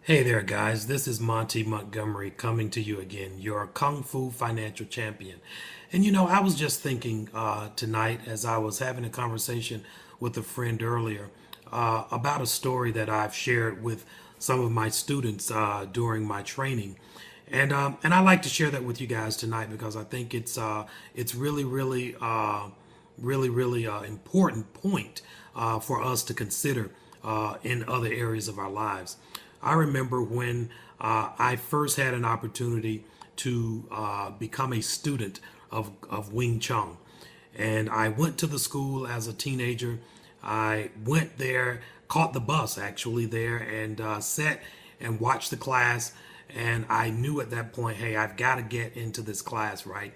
Hey there, guys. This is Monty Montgomery coming to you again, your Kung Fu financial champion. And I was just thinking tonight as I was having a conversation with a friend earlier about a story that I've shared with some of my students during my training. And I like to share that with you guys tonight because I think it's really important point for us to consider in other areas of our lives. I remember when I first had an opportunity to become a student of Wing Chun. And I went to the school as a teenager. I went there, caught the bus actually there, and sat and watched the class. And I knew at that point, hey, I've got to get into this class, right?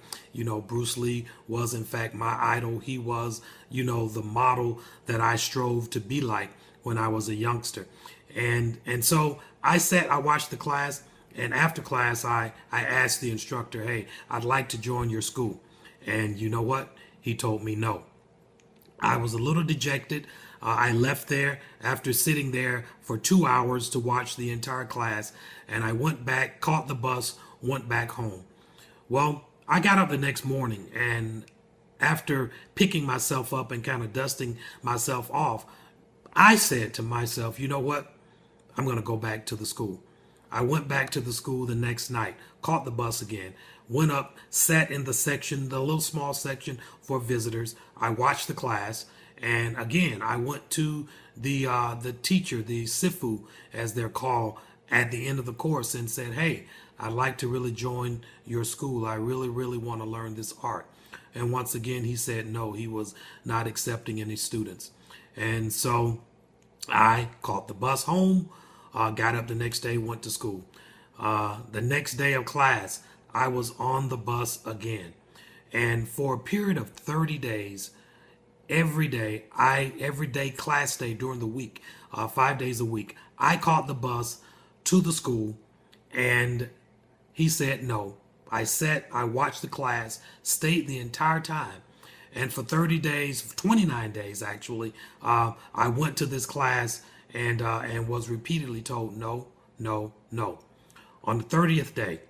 Bruce Lee was in fact my idol. He was, the model that I strove to be like when I was a youngster. And so I watched the class, and after class I asked the instructor, hey, I'd like to join your school. And you know what? He told me no. I was a little dejected. I left there after sitting there for 2 hours to watch the entire class, and I went back, caught the bus, went back home. Well, I got up the next morning, and after picking myself up and kind of dusting myself off, I said to myself, you know what? I'm going to go back to the school. I went back to the school the next night, caught the bus again, went up, sat in the section, the little small section for visitors. I watched the class, and again, I went to the teacher, the sifu, as they're called, at the end of the course, and said, "Hey, I'd like to really join your school. I really want to learn this art." And once again, he said no. He was not accepting any students, and so I caught the bus home, got up the next day, went to school. The next day of class, I was on the bus again. And for a period of 30 days, every day class day during the week, 5 days a week, I caught the bus to the school, and he said no. I watched the class, stayed the entire time. And for 30 days, 29 days actually, I went to this class and was repeatedly told no, no, no. On the 30th day,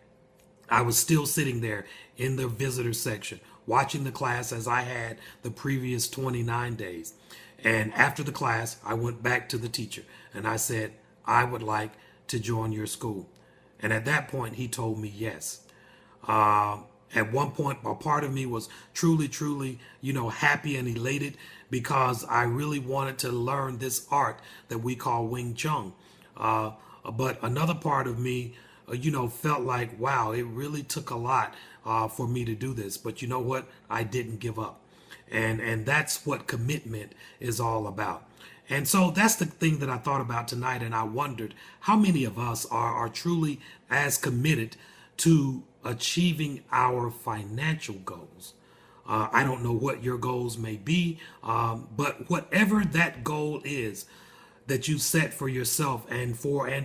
I was still sitting there in the visitor section, watching the class as I had the previous 29 days. And after the class, I went back to the teacher and I said, I would like to join your school. And at that point, he told me yes. At one point, a part of me was truly, happy and elated because I really wanted to learn this art that we call Wing Chun. But another part of me, felt like, wow, it really took a lot for me to do this. But you know what? I didn't give up. And that's what commitment is all about. And so that's the thing that I thought about tonight. And I wondered how many of us are truly as committed to achieving our financial goals. I don't know what your goals may be, but whatever that goal is that you set for yourself and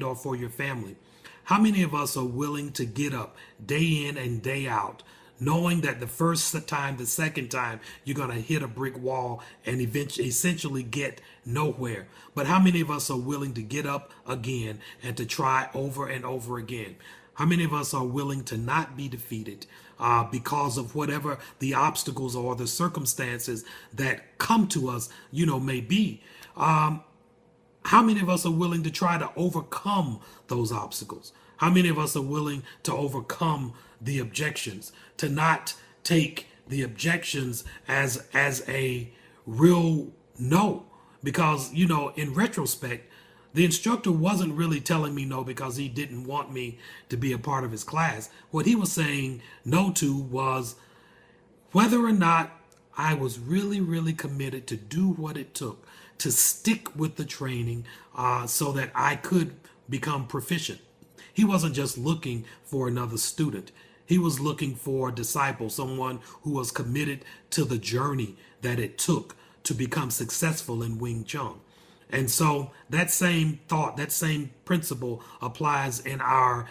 or for your family, how many of us are willing to get up day in and day out, knowing that the first time, the second time, you're going to hit a brick wall and eventually essentially get nowhere? But how many of us are willing to get up again and to try over and over again? How many of us are willing to not be defeated because of whatever the obstacles or the circumstances that come to us, may be? How many of us are willing to try to overcome those obstacles? How many of us are willing to overcome the objections, to not take the objections as a real no? Because, in retrospect, the instructor wasn't really telling me no because he didn't want me to be a part of his class. What he was saying no to was whether or not I was really committed to do what it took to stick with the training so that I could become proficient. He wasn't just looking for another student. He was looking for a disciple, someone who was committed to the journey that it took to become successful in Wing Chun. And so that same thought, that same principle applies in our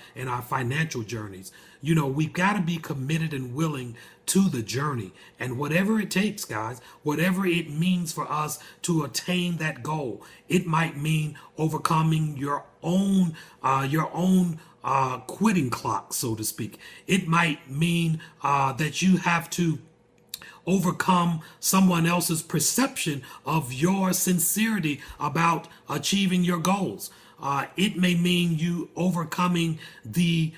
financial journeys. You know, we've got to be committed and willing to the journey. And whatever it takes, guys, whatever it means for us to attain that goal, it might mean overcoming your own quitting clock, so to speak. It might mean that you have to overcome someone else's perception of your sincerity about achieving your goals. It may mean you overcoming the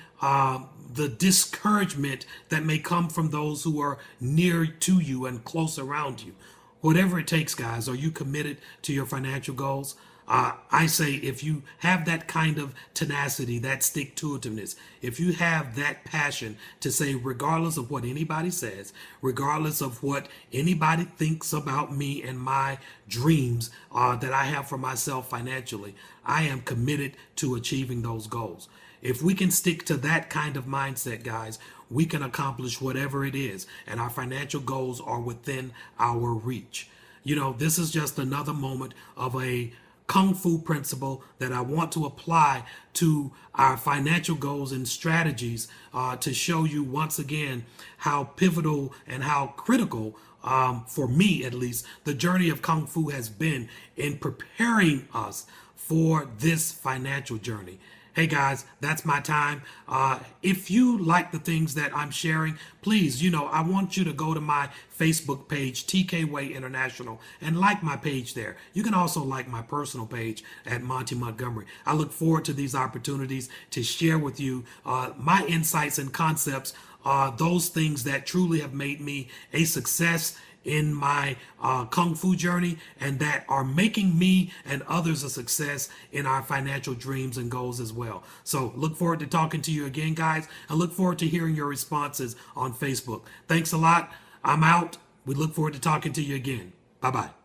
discouragement that may come from those who are near to you and close around you. Whatever it takes, guys, are you committed to your financial goals? I say if you have that kind of tenacity, that stick-to-itiveness, if you have that passion to say, regardless of what anybody says, regardless of what anybody thinks about me and my dreams that I have for myself financially, I am committed to achieving those goals. If we can stick to that kind of mindset, guys, we can accomplish whatever it is, and our financial goals are within our reach. You know, this is just another moment of a Kung Fu principle that I want to apply to our financial goals and strategies to show you once again how pivotal and how critical, for me at least, the journey of Kung Fu has been in preparing us for this financial journey. Hey guys, that's my time. If you like the things that I'm sharing, please, I want you to go to my Facebook page, TK Way International, and like my page there. You can also like my personal page at Monty Montgomery. I look forward to these opportunities to share with you my insights and concepts, those things that truly have made me a success in my Kung Fu journey and that are making me and others a success in our financial dreams and goals as well. So look forward to talking to you again, guys. I look forward to hearing your responses on Facebook. Thanks a lot. I'm out. We look forward to talking to you again. Bye-bye.